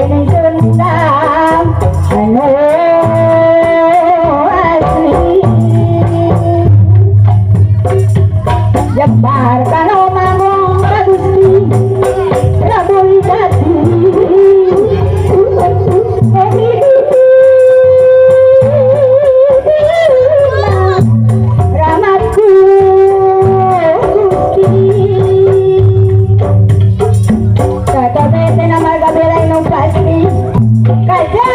ini dendam anu asli jebar kanu manggung kagusti rabul jati ramatku Kakabete na magabelay nung pasti Kajabaran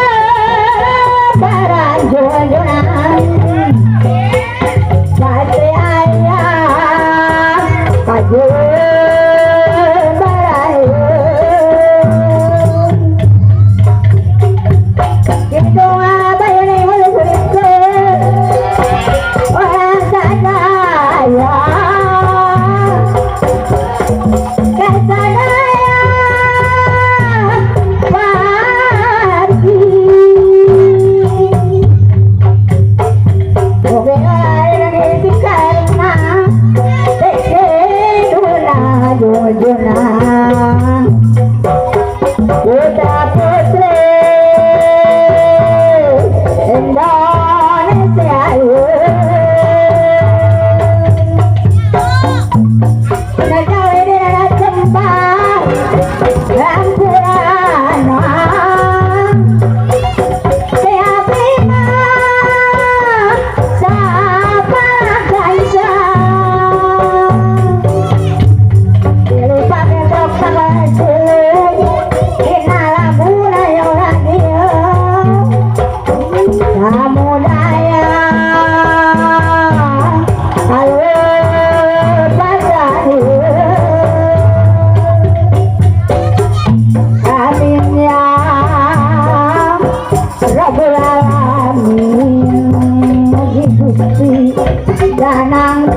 jual-jualan Pasti ayam Kajabaran Gitu apa yun ay mula sulit ko Orang sadaya Kasadaya Putra putri Indonesia Nagawi di dalam sembah Rampurana Siapina Sapa kaisa Dilupa bentuk sama silu Samudaya alur padani amin ya rabbul alamin Gusti danang